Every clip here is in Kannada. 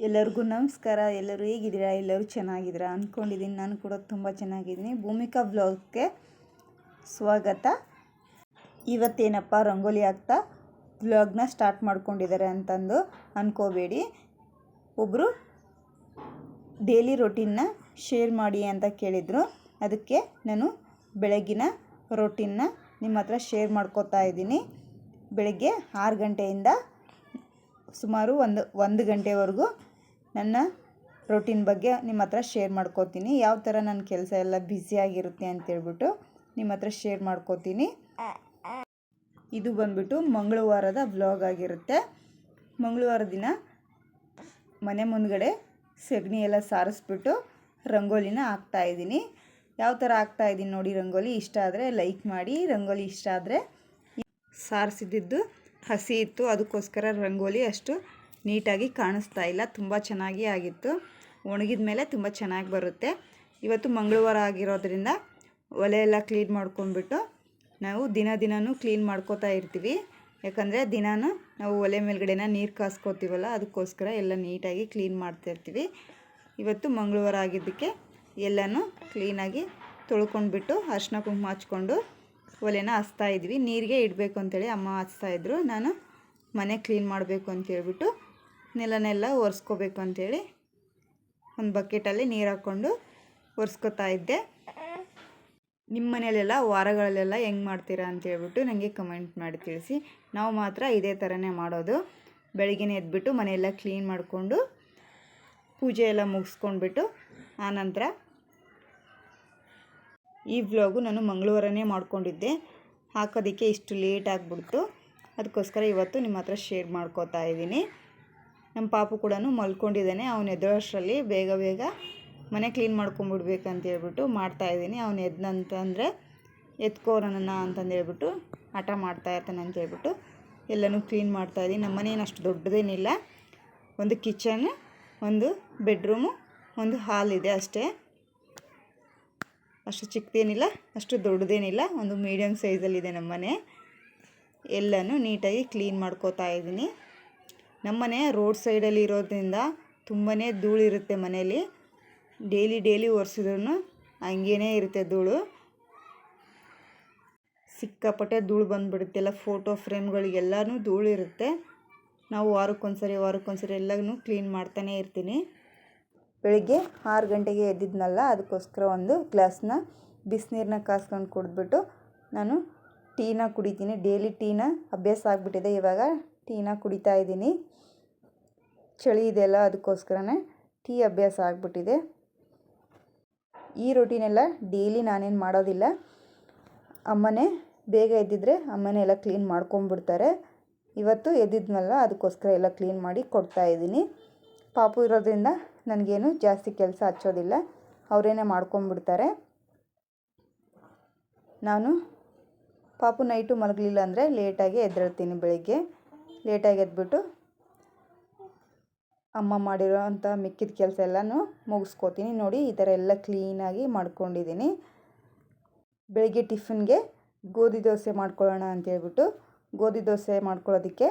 ಎಲ್ಲರಿಗೂ ನಮಸ್ಕಾರ. ಎಲ್ಲರೂ ಹೇಗಿದ್ದೀರಾ? ಎಲ್ಲರೂ ಚೆನ್ನಾಗಿದ್ದೀರಾ ಅಂದ್ಕೊಂಡಿದ್ದೀನಿ. ನಾನು ಕೂಡ ತುಂಬ ಚೆನ್ನಾಗಿದ್ದೀನಿ. ಭೂಮಿಕಾ ವ್ಲಾಗ್ಗೆ ಸ್ವಾಗತ. ಇವತ್ತೇನಪ್ಪ ರಂಗೋಲಿ ಹಾಕ್ತಾ ವ್ಲಾಗ್ನ ಸ್ಟಾರ್ಟ್ ಮಾಡ್ಕೊಂಡಿದ್ದಾರೆ ಅಂತಂದು ಅಂದ್ಕೋಬೇಡಿ. ಒಬ್ಬರು ಡೈಲಿ ರೊಟೀನ್ನ ಶೇರ್ ಮಾಡಿ ಅಂತ ಕೇಳಿದರು. ಅದಕ್ಕೆ ನಾನು ಬೆಳಗಿನ ರೊಟೀನ್ನ ನಿಮ್ಮ ಹತ್ರ ಶೇರ್ ಮಾಡ್ಕೋತಾ ಇದ್ದೀನಿ. ಬೆಳಗ್ಗೆ 6 ಗಂಟೆಯಿಂದ ಸುಮಾರು ಒಂದು ಗಂಟೆವರೆಗೂ ನನ್ನ ರೊಟೀನ್ ಬಗ್ಗೆ ನಿಮ್ಮ ಹತ್ರ ಶೇರ್ ಮಾಡ್ಕೋತೀನಿ. ಯಾವ ಥರ ನನ್ನ ಕೆಲಸ ಎಲ್ಲ ಬ್ಯುಸಿಯಾಗಿರುತ್ತೆ ಅಂತೇಳ್ಬಿಟ್ಟು ನಿಮ್ಮ ಹತ್ರ ಶೇರ್ ಮಾಡ್ಕೋತೀನಿ. ಇದು ಬಂದ್ಬಿಟ್ಟು ಮಂಗಳವಾರದ ವ್ಲಾಗ್ ಆಗಿರುತ್ತೆ. ಮಂಗಳವಾರ ದಿನ ಮನೆ ಮುಂದ್ಗಡೆ ಸಗಣಿ ಎಲ್ಲ ಸಾರಿಸ್ಬಿಟ್ಟು ರಂಗೋಲಿನ ಹಾಕ್ತಾಯಿದ್ದೀನಿ. ಯಾವ ಥರ ಹಾಕ್ತಾಯಿದ್ದೀನಿ ನೋಡಿ. ರಂಗೋಲಿ ಇಷ್ಟ ಆದರೆ ಲೈಕ್ ಮಾಡಿ. ರಂಗೋಲಿ ಇಷ್ಟ ಆದರೆ ಸಾರಿಸಿದ್ದು ಹಸಿ ಇತ್ತು, ಅದಕ್ಕೋಸ್ಕರ ರಂಗೋಲಿ ಅಷ್ಟು ನೀಟಾಗಿ ಕಾಣಿಸ್ತಾ ಇಲ್ಲ. ತುಂಬ ಚೆನ್ನಾಗಿ ಆಗಿತ್ತು. ಒಣಗಿದ ಮೇಲೆ ತುಂಬ ಚೆನ್ನಾಗಿ ಬರುತ್ತೆ. ಇವತ್ತು ಮಂಗಳವಾರ ಆಗಿರೋದ್ರಿಂದ ಒಲೆ ಎಲ್ಲ ಕ್ಲೀನ್ ಮಾಡ್ಕೊಂಡ್ಬಿಟ್ಟು ನಾವು ದಿನವೂ ಕ್ಲೀನ್ ಮಾಡ್ಕೋತಾ ಇರ್ತೀವಿ. ಯಾಕಂದರೆ ದಿನಾನು ನಾವು ಒಲೆ ಮೇಲ್ಗಡೆನ ನೀರು ಕಾಸ್ಕೋತೀವಲ್ಲ, ಅದಕ್ಕೋಸ್ಕರ ಎಲ್ಲ ನೀಟಾಗಿ ಕ್ಲೀನ್ ಮಾಡ್ತಾಯಿರ್ತೀವಿ. ಇವತ್ತು ಮಂಗಳವಾರ ಆಗಿದ್ದಕ್ಕೆ ಎಲ್ಲನೂ ಕ್ಲೀನಾಗಿ ತೊಳ್ಕೊಂಡ್ಬಿಟ್ಟು ಅರಿಶಿನ ಕುಂಕುಮ ಹಚ್ಕೊಂಡು ಒಲೆನ ಹಚ್ತಾಯಿದ್ವಿ. ನೀರಿಗೆ ಇಡಬೇಕು ಅಂತೇಳಿ ಅಮ್ಮ ಹಚ್ತಾಯಿದ್ರು. ನಾನು ಮನೆ ಕ್ಲೀನ್ ಮಾಡಬೇಕು ಅಂತೇಳ್ಬಿಟ್ಟು ನೆಲನೆಲ್ಲ ಒರೆಸ್ಕೋಬೇಕು ಅಂಥೇಳಿ ಒಂದು ಬಕೆಟಲ್ಲಿ ನೀರು ಹಾಕ್ಕೊಂಡು ಒರೆಸ್ಕೊತಾ ಇದ್ದೆ. ನಿಮ್ಮ ಮನೆಯಲ್ಲೆಲ್ಲ ವಾರಗಳಲ್ಲೆಲ್ಲ ಹೆಂಗೆ ಮಾಡ್ತೀರಾ ಅಂತೇಳ್ಬಿಟ್ಟು ನನಗೆ ಕಮೆಂಟ್ ಮಾಡಿ ತಿಳಿಸಿ. ನಾವು ಮಾತ್ರ ಇದೇ ಥರನೇ ಮಾಡೋದು. ಬೆಳಗ್ಗೆ ಎದ್ಬಿಟ್ಟು ಮನೆಯೆಲ್ಲ ಕ್ಲೀನ್ ಮಾಡಿಕೊಂಡು ಪೂಜೆ ಎಲ್ಲ ಮುಗಿಸ್ಕೊಂಡ್ಬಿಟ್ಟು ಆನಂತರ ಈ ವ್ಲಾಗು ನಾನು ಮಂಗಳವಾರನೇ ಮಾಡ್ಕೊಂಡಿದ್ದೆ. ಹಾಕೋದಕ್ಕೆ ಇಷ್ಟು ಲೇಟ್ ಆಗಿಬಿಡ್ತು. ಅದಕ್ಕೋಸ್ಕರ ಇವತ್ತು ನಿಮ್ಮ ಹತ್ರ ಶೇರ್ ಮಾಡ್ಕೋತಾ ಇದ್ದೀನಿ. ನಮ್ಮ ಪಾಪು ಕೂಡ ಮಲ್ಕೊಂಡಿದ್ದಾನೆ. ಅವನು ಎದ್ದೋಷ್ಟರಲ್ಲಿ ಬೇಗ ಮನೆ ಕ್ಲೀನ್ ಮಾಡ್ಕೊಂಬಿಡ್ಬೇಕಂತ ಹೇಳ್ಬಿಟ್ಟು ಮಾಡ್ತಾಯಿದ್ದೀನಿ. ಅವನು ಎದ್ನಂತಂದರೆ ಎತ್ಕೋರೋಣ ಅಂತಂದೇಳ್ಬಿಟ್ಟು ಹಠ ಮಾಡ್ತಾಯಿರ್ತಾನೆ ಅಂತೇಳ್ಬಿಟ್ಟು ಎಲ್ಲನೂ ಕ್ಲೀನ್ ಮಾಡ್ತಾಯಿದ್ದೀನಿ. ನಮ್ಮ ಮನೇನು ಅಷ್ಟು ದೊಡ್ಡದೇನಿಲ್ಲ. ಒಂದು ಕಿಚನ್, ಒಂದು ಬೆಡ್ರೂಮು, ಒಂದು ಹಾಲ್ ಇದೆ ಅಷ್ಟೇ. ಅಷ್ಟು ಚಿಕ್ಕದೇನಿಲ್ಲ, ಅಷ್ಟು ದೊಡ್ಡದೇನಿಲ್ಲ, ಒಂದು ಮೀಡಿಯಮ್ ಸೈಜಲ್ಲಿದೆ ನಮ್ಮ ಮನೆ. ಎಲ್ಲನೂ ನೀಟಾಗಿ ಕ್ಲೀನ್ ಮಾಡ್ಕೋತಾ ಇದ್ದೀನಿ. ನಮ್ಮನೆ ರೋಡ್ ಸೈಡಲ್ಲಿ ಇರೋದ್ರಿಂದ ತುಂಬಾ ಧೂಳಿರುತ್ತೆ ಮನೇಲಿ. ಡೈಲಿ ಒರೆಸಿದ್ರೂ ಹಂಗೇ ಇರುತ್ತೆ ಧೂಳು. ಸಿಕ್ಕಾಪಟ್ಟೆ ಧೂಳು ಬಂದುಬಿಡುತ್ತೆ. ಎಲ್ಲ ಫೋಟೋ ಫ್ರೇಮ್ಗಳಿಗೆಲ್ಲನೂ ಧೂಳಿರುತ್ತೆ. ನಾವು ವಾರಕ್ಕೊಂದ್ಸರಿ ಎಲ್ಲನೂ ಕ್ಲೀನ್ ಮಾಡ್ತಾನೇ ಇರ್ತೀನಿ. ಬೆಳಿಗ್ಗೆ 6 ಗಂಟೆಗೆ ಎದ್ದಿದ್ನಲ್ಲ, ಅದಕ್ಕೋಸ್ಕರ ಒಂದು ಗ್ಲಾಸ್ನ ಬಿಸಿನೀರನ್ನ ಕಾಸ್ಕೊಂಡು ಕುಡಿದ್ಬಿಟ್ಟು ನಾನು ಟೀನ ಕುಡಿತೀನಿ. ಡೈಲಿ ಟೀನ ಅಭ್ಯಾಸ ಆಗಿಬಿಟ್ಟಿದೆ. ಇವಾಗ ಟೀನ ಕುಡಿತಾ ಇದ್ದೀನಿ. ಚಳಿ ಇದೆಯಲ್ಲ, ಅದಕ್ಕೋಸ್ಕರನೇ ಟೀ ಅಭ್ಯಾಸ ಆಗಿಬಿಟ್ಟಿದೆ. ಈ ರೊಟೀನೆಲ್ಲ ಡೈಲಿ ನಾನೇನು ಮಾಡೋದಿಲ್ಲ. ಅಮ್ಮನೇ ಬೇಗ ಎದ್ದಿದ್ರೆ ಅಮ್ಮನೇ ಎಲ್ಲ ಕ್ಲೀನ್ ಮಾಡ್ಕೊಂಬಿಡ್ತಾರೆ. ಇವತ್ತು ಎದ್ದಿದ್ನಲ್ಲ, ಅದಕ್ಕೋಸ್ಕರ ಎಲ್ಲ ಕ್ಲೀನ್ ಮಾಡಿ ಕೊಡ್ತಾಯಿದ್ದೀನಿ. ಪಾಪು ಇರೋದ್ರಿಂದ ನನಗೇನು ಜಾಸ್ತಿ ಕೆಲಸ ಹಚ್ಚೋದಿಲ್ಲ, ಅವರೇನೆ ಮಾಡ್ಕೊಂಬಿಡ್ತಾರೆ. ನಾನು ಪಾಪು ನೈಟು ಮಲಗಲಿಲ್ಲ ಅಂದರೆ ಲೇಟಾಗಿ ಎದ್ದೇಳ್ತೀನಿ. ಬೆಳಿಗ್ಗೆ ಲೇಟಾಗಿ ಎದ್ಬಿಟ್ಟು ಅಮ್ಮ ಮಾಡಿರೋ ಅಂಥ ಮಿಕ್ಕಿದ ಕೆಲಸ ಎಲ್ಲನೂ ಮುಗಿಸ್ಕೋತೀನಿ. ನೋಡಿ, ಈ ಥರ ಎಲ್ಲ ಕ್ಲೀನಾಗಿ ಮಾಡ್ಕೊಂಡಿದ್ದೀನಿ. ಬೆಳಿಗ್ಗೆ ಟಿಫನ್ಗೆ ಗೋಧಿ ದೋಸೆ ಮಾಡ್ಕೊಳ್ಳೋಣ ಅಂತೇಳ್ಬಿಟ್ಟು ಗೋಧಿ ದೋಸೆ ಮಾಡ್ಕೊಳ್ಳೋದಕ್ಕೆ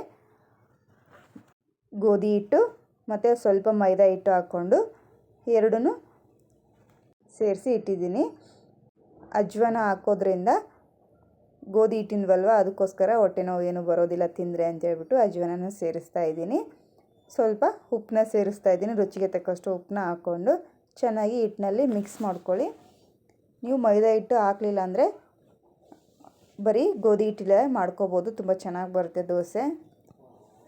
ಗೋಧಿ ಹಿಟ್ಟು ಮತ್ತು ಸ್ವಲ್ಪ ಮೈದಾ ಹಿಟ್ಟು ಹಾಕ್ಕೊಂಡು ಎರಡೂ ಸೇರಿಸಿ ಇಟ್ಟಿದ್ದೀನಿ. ಅಜ್ವಾನ ಹಾಕೋದ್ರಿಂದ ಗೋಧಿ ಹಿಟ್ಟಿನವಲ್ವ, ಅದಕ್ಕೋಸ್ಕರ ಹೊಟ್ಟೆ ನೋವು ಏನು ಬರೋದಿಲ್ಲ ತಿಂದರೆ ಅಂತೇಳ್ಬಿಟ್ಟು ಅಜ್ವಾನನ ಸೇರಿಸ್ತಾ ಇದ್ದೀನಿ. ಸ್ವಲ್ಪ ಉಪ್ಪನ್ನ ಸೇರಿಸ್ತಾ ಇದ್ದೀನಿ. ರುಚಿಗೆ ತಕ್ಕಷ್ಟು ಉಪ್ಪನ್ನ ಹಾಕ್ಕೊಂಡು ಚೆನ್ನಾಗಿ ಹಿಟ್ಟಿನಲ್ಲಿ ಮಿಕ್ಸ್ ಮಾಡ್ಕೊಳ್ಳಿ. ನೀವು ಮೈದಾ ಹಿಟ್ಟು ಹಾಕಲಿಲ್ಲ ಅಂದರೆ ಬರೀ ಗೋಧಿ ಹಿಟ್ಟಲ್ಲೇ ಮಾಡ್ಕೋಬೋದು. ತುಂಬ ಚೆನ್ನಾಗಿ ಬರುತ್ತೆ ದೋಸೆ.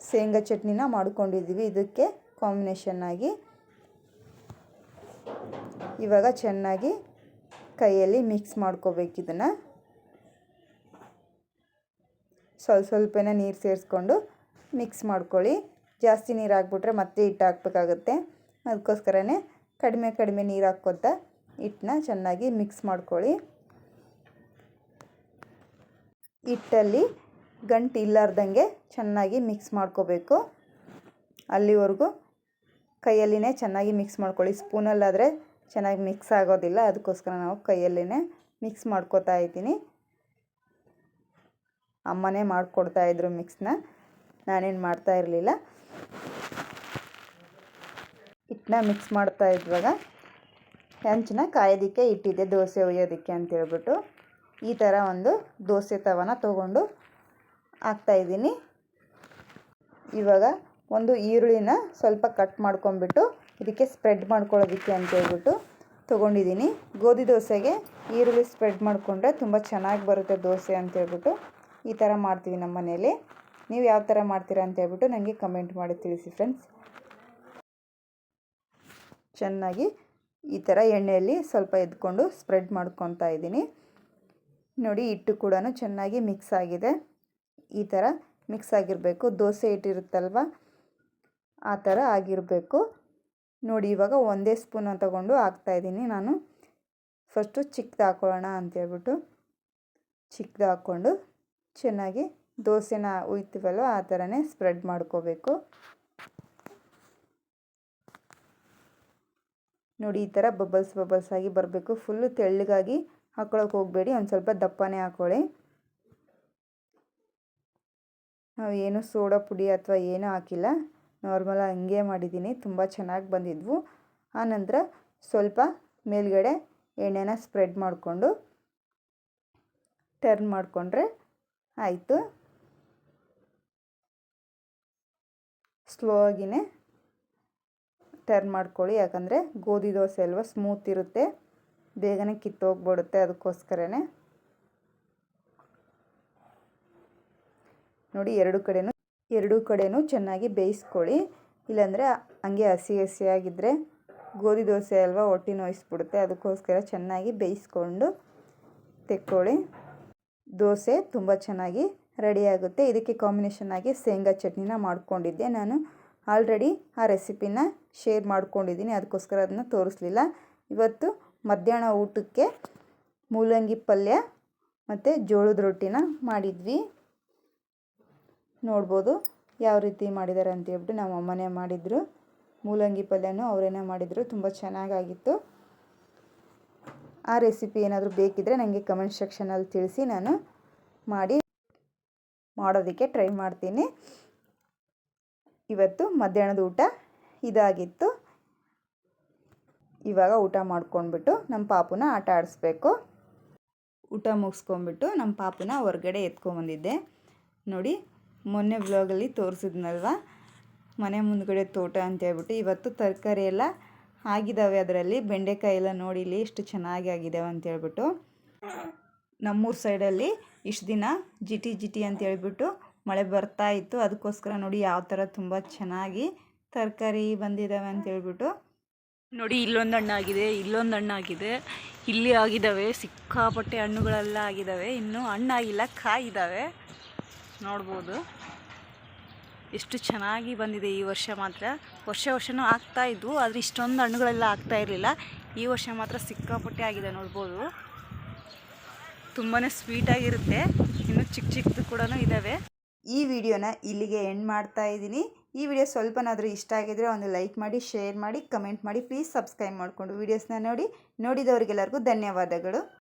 ಶೇಂಗಾ ಚಟ್ನಿನ ಮಾಡ್ಕೊಂಡಿದ್ದೀವಿ ಇದಕ್ಕೆ ಕಾಂಬಿನೇಷನ್ನಾಗಿ. ಇವಾಗ ಚೆನ್ನಾಗಿ ಕೈಯಲ್ಲಿ ಮಿಕ್ಸ್ ಮಾಡ್ಕೋಬೇಕು. ಇದನ್ನು ಸ್ವಲ್ಪನೇ ನೀರು ಸೇರಿಸ್ಕೊಂಡು ಮಿಕ್ಸ್ ಮಾಡ್ಕೊಳ್ಳಿ. ಜಾಸ್ತಿ ನೀರು ಹಾಕ್ಬಿಟ್ರೆ ಮತ್ತೆ ಹಿಟ್ಟು ಹಾಕ್ಬೇಕಾಗುತ್ತೆ. ಅದಕ್ಕೋಸ್ಕರನೇ ಕಡಿಮೆ ನೀರು ಹಾಕ್ಕೊತಾ ಹಿಟ್ಟನ್ನ ಚೆನ್ನಾಗಿ ಮಿಕ್ಸ್ ಮಾಡ್ಕೊಳ್ಳಿ. ಹಿಟ್ಟಲ್ಲಿ ಗಂಟು ಇಲ್ಲಾರ್ದಂಗೆ ಚೆನ್ನಾಗಿ ಮಿಕ್ಸ್ ಮಾಡ್ಕೋಬೇಕು. ಅಲ್ಲಿವರೆಗೂ ಕೈಯಲ್ಲಿನೇ ಚೆನ್ನಾಗಿ ಮಿಕ್ಸ್ ಮಾಡ್ಕೊಳ್ಳಿ. ಸ್ಪೂನಲ್ಲಾದರೆ ಚೆನ್ನಾಗಿ ಮಿಕ್ಸ್ ಆಗೋದಿಲ್ಲ. ಅದಕ್ಕೋಸ್ಕರ ನಾವು ಕೈಯಲ್ಲೇ ಮಿಕ್ಸ್ ಮಾಡ್ಕೋತಾ ಇದ್ದೀನಿ. ಅಮ್ಮನೇ ಮಾಡಿಕೊಡ್ತಾಯಿದ್ರು ಮಿಕ್ಸ್ನ, ನಾನೇನು ಮಾಡ್ತಾ ಇರಲಿಲ್ಲ. ಹಿಟ್ಟನ್ನ ಮಿಕ್ಸ್ ಮಾಡ್ತಾ ಇದ್ವಾಗ ಹೆಂಚನ್ನ ಕಾಯೋದಕ್ಕೆ ಇಟ್ಟಿದ್ದೆ ದೋಸೆ ಒಯ್ಯೋದಕ್ಕೆ ಅಂತೇಳ್ಬಿಟ್ಟು ಈ ಥರ ಒಂದು ದೋಸೆ ತವನ ತೊಗೊಂಡು ಹಾಕ್ತಾಯಿದ್ದೀನಿ. ಇವಾಗ ಒಂದು ಈರುಳ್ಳಿನ ಸ್ವಲ್ಪ ಕಟ್ ಮಾಡ್ಕೊಂಬಿಟ್ಟು ಇದಕ್ಕೆ ಸ್ಪ್ರೆಡ್ ಮಾಡ್ಕೊಳ್ಳೋದಕ್ಕೆ ಅಂತೇಳ್ಬಿಟ್ಟು ತೊಗೊಂಡಿದ್ದೀನಿ. ಗೋಧಿ ದೋಸೆಗೆ ಈರುಳ್ಳಿ ಸ್ಪ್ರೆಡ್ ಮಾಡಿಕೊಂಡ್ರೆ ತುಂಬ ಚೆನ್ನಾಗಿ ಬರುತ್ತೆ ದೋಸೆ ಅಂತೇಳ್ಬಿಟ್ಟು ಈ ಥರ ಮಾಡ್ತೀವಿ ನಮ್ಮ ಮನೇಲಿ. ನೀವು ಯಾವ ಥರ ಮಾಡ್ತೀರಾ ಅಂತೇಳ್ಬಿಟ್ಟು ನನಗೆ ಕಮೆಂಟ್ ಮಾಡಿ ತಿಳಿಸಿ ಫ್ರೆಂಡ್ಸ್. ಚೆನ್ನಾಗಿ ಈ ಥರ ಎಣ್ಣೆಯಲ್ಲಿ ಸ್ವಲ್ಪ ಎದ್ಕೊಂಡು ಸ್ಪ್ರೆಡ್ ಮಾಡ್ಕೊತಾ ಇದ್ದೀನಿ. ನೋಡಿ ಹಿಟ್ಟು ಕೂಡ ಚೆನ್ನಾಗಿ ಮಿಕ್ಸ್ ಆಗಿದೆ. ಈ ಥರ ಮಿಕ್ಸ್ ಆಗಿರಬೇಕು. ದೋಸೆ ಹಿಟ್ಟಿರುತ್ತಲ್ವ ಆ ಥರ ಆಗಿರಬೇಕು. ನೋಡಿ ಇವಾಗ ಒಂದೇ ಸ್ಪೂನ್ ತಗೊಂಡು ಹಾಕ್ತಾಯಿದ್ದೀನಿ ನಾನು. ಫಸ್ಟು ಚಿಕ್ಕದು ಹಾಕೊಳ್ಳೋಣ ಅಂತೇಳ್ಬಿಟ್ಟು ಚಿಕ್ಕದು ಹಾಕ್ಕೊಂಡು ಚೆನ್ನಾಗಿ ದೋಸೆನ ಉಯ್ತೀವಲ್ವ ಆ ಥರನೇ ಸ್ಪ್ರೆಡ್ ಮಾಡ್ಕೋಬೇಕು. ನೋಡಿ ಈ ಥರ ಬಬಲ್ಸ್ ಆಗಿ ಬರಬೇಕು. ಫುಲ್ಲು ತೆಳ್ಳಗಾಗಿ ಹಾಕ್ಕೊಳಕ್ಕೆ ಹೋಗಬೇಡಿ, ಒಂದು ಸ್ವಲ್ಪ ದಪ್ಪನೇ ಹಾಕ್ಕೊಳ್ಳಿ. ನಾವು ಏನು ಸೋಡಾ ಪುಡಿ ಅಥವಾ ಏನೂ ಹಾಕಿಲ್ಲ, ನಾರ್ಮಲ್ ಹಂಗೆ ಮಾಡಿದ್ದೀನಿ. ತುಂಬ ಚೆನ್ನಾಗಿ ಬಂದಿದ್ವು. ಆನಂತರ ಸ್ವಲ್ಪ ಮೇಲ್ಗಡೆ ಎಣ್ಣೆನ ಸ್ಪ್ರೆಡ್ ಮಾಡಿಕೊಂಡು ಟರ್ನ್ ಮಾಡಿಕೊಂಡ್ರೆ ಆಯಿತು. ಸ್ಲೋ ಆಗಿನೇ ಟರ್ನ್ ಮಾಡ್ಕೊಳ್ಳಿ, ಯಾಕಂದರೆ ಗೋಧಿ ದೋಸೆ ಅಲ್ವ ಸ್ಮೂತ್ ಇರುತ್ತೆ, ಬೇಗನೆ ಕಿತ್ತೋಗ್ಬಿಡುತ್ತೆ. ಅದಕ್ಕೋಸ್ಕರನೇ ನೋಡಿ ಎರಡೂ ಕಡೆನೂ ಚೆನ್ನಾಗಿ ಬೇಯಿಸ್ಕೊಳ್ಳಿ. ಇಲ್ಲಾಂದರೆ ಹಂಗೆ ಹಸಿಯಾಗಿದ್ದರೆ ಗೋಧಿ ದೋಸೆ ಅಲ್ವ ಹೊಟ್ಟೆ ನೋಯಿಸ್ಬಿಡುತ್ತೆ. ಅದಕ್ಕೋಸ್ಕರ ಚೆನ್ನಾಗಿ ಬೇಯಿಸ್ಕೊಂಡು ತೆಕ್ಕೊಳ್ಳಿ. ದೋಸೆ ತುಂಬ ಚೆನ್ನಾಗಿ ರೆಡಿಯಾಗುತ್ತೆ. ಇದಕ್ಕೆ ಕಾಂಬಿನೇಷನ್ ಆಗಿ ಶೇಂಗಾ ಚಟ್ನಿನ ಮಾಡ್ಕೊಂಡಿದ್ದೆ ನಾನು. ಆಲ್ರೆಡಿ ಆ ರೆಸಿಪಿನ ಶೇರ್ ಮಾಡ್ಕೊಂಡಿದ್ದೀನಿ, ಅದಕ್ಕೋಸ್ಕರ ಅದನ್ನು ತೋರಿಸ್ಲಿಲ್ಲ. ಇವತ್ತು ಮಧ್ಯಾಹ್ನ ಊಟಕ್ಕೆ ಮೂಲಂಗಿ ಪಲ್ಯ ಮತ್ತು ಜೋಳದ ರೊಟ್ಟಿನ ಮಾಡಿದ್ವಿ. ನೋಡ್ಬೋದು ಯಾವ ರೀತಿ ಮಾಡಿದ್ದಾರೆ ಅಂತೇಳ್ಬಿಟ್ಟು. ನಮ್ಮ ಅಮ್ಮನೇ ಮಾಡಿದರು. ಮೂಲಂಗಿ ಪಲ್ಯನೂ ಅವರೇನೇ ಮಾಡಿದರು. ತುಂಬ ಚೆನ್ನಾಗಾಗಿತ್ತು. ಆ ರೆಸಿಪಿ ಏನಾದರೂ ಬೇಕಿದ್ದರೆ ನನಗೆ ಕಮೆಂಟ್ ಸೆಕ್ಷನಲ್ಲಿ ತಿಳಿಸಿ, ನಾನು ಮಾಡೋದಕ್ಕೆ ಟ್ರೈ ಮಾಡ್ತೀನಿ. ಇವತ್ತು ಮಧ್ಯಾಹ್ನದ ಊಟ ಇದಾಗಿತ್ತು. ಇವಾಗ ಊಟ ಮಾಡ್ಕೊಂಡ್ಬಿಟ್ಟು ನಮ್ಮ ಪಾಪುನ ಆಟ ಆಡಿಸ್ಬೇಕು. ಊಟ ಮುಗಿಸ್ಕೊಂಡ್ಬಿಟ್ಟು ನಮ್ಮ ಪಾಪುನ ಹೊರಗಡೆ ಎತ್ಕೊಂಬಂದಿದ್ದೆ. ನೋಡಿ ಮೊನ್ನೆ ವ್ಲಾಗಲ್ಲಿ ತೋರಿಸಿದ್ನಲ್ವ ಮನೆ ಮುಂದ್ಗಡೆ ತೋಟ ಅಂತೇಳ್ಬಿಟ್ಟು. ಇವತ್ತು ತರಕಾರಿ ಎಲ್ಲ ಆಗಿದ್ದಾವೆ. ಅದರಲ್ಲಿ ಬೆಂಡೆಕಾಯಿ ಎಲ್ಲ ನೋಡಿ ಇಲ್ಲಿ ಎಷ್ಟು ಚೆನ್ನಾಗಿ ಆಗಿದ್ದಾವೆ ಅಂತೇಳ್ಬಿಟ್ಟು. ನಮ್ಮೂರು ಸೈಡಲ್ಲಿ ಇಷ್ಟು ದಿನ ಜಿಟಿ ಅಂತೇಳ್ಬಿಟ್ಟು ಮಳೆ ಬರ್ತಾ ಇತ್ತು. ಅದಕ್ಕೋಸ್ಕರ ನೋಡಿ ಯಾವ ಥರ ತುಂಬ ಚೆನ್ನಾಗಿ ತರಕಾರಿ ಬಂದಿದ್ದಾವೆ ಅಂತೇಳ್ಬಿಟ್ಟು. ನೋಡಿ ಇಲ್ಲೊಂದು ಹಣ್ಣಾಗಿದೆ, ಇಲ್ಲೊಂದು ಹಣ್ಣಾಗಿದೆ, ಇಲ್ಲಿ ಆಗಿದ್ದಾವೆ. ಸಿಕ್ಕಾಪಟ್ಟೆ ಹಣ್ಣುಗಳೆಲ್ಲ ಆಗಿದ್ದಾವೆ. ಇನ್ನೂ ಹಣ್ಣಾಗಿಲ್ಲ, ಕಾಯಿದ್ದಾವೆ. ನೋಡ್ಬೋದು ಎಷ್ಟು ಚೆನ್ನಾಗಿ ಬಂದಿದೆ ಈ ವರ್ಷ ಮಾತ್ರ. ವರ್ಷನೂ ಆಗ್ತಾಯಿದ್ವು, ಆದರೆ ಇಷ್ಟೊಂದು ಹಣ್ಣುಗಳೆಲ್ಲ ಆಗ್ತಾ ಇರಲಿಲ್ಲ. ಈ ವರ್ಷ ಮಾತ್ರ ಸಿಕ್ಕಾಪಟ್ಟೆ ಆಗಿದೆ. ನೋಡ್ಬೋದು ತುಂಬಾ ಸ್ವೀಟಾಗಿರುತ್ತೆ. ಇನ್ನು ಚಿಕ್ಕದು ಕೂಡ ಇದ್ದಾವೆ. ಈ ವಿಡಿಯೋನ ಇಲ್ಲಿಗೆ ಎಂಡ್ ಮಾಡ್ತಾ ಇದ್ದೀನಿ. ಈ ವಿಡಿಯೋ ಸ್ವಲ್ಪನಾದರೂ ಇಷ್ಟ ಆಗಿದ್ರೆ ಒಂದು ಲೈಕ್ ಮಾಡಿ, ಶೇರ್ ಮಾಡಿ, ಕಮೆಂಟ್ ಮಾಡಿ. ಪ್ಲೀಸ್ ಸಬ್ಸ್ಕ್ರೈಬ್ ಮಾಡಿಕೊಂಡು ವಿಡಿಯೋಸ್ನ ನೋಡಿದವರಿಗೆಲ್ಲರಿಗೂ ಧನ್ಯವಾದಗಳು.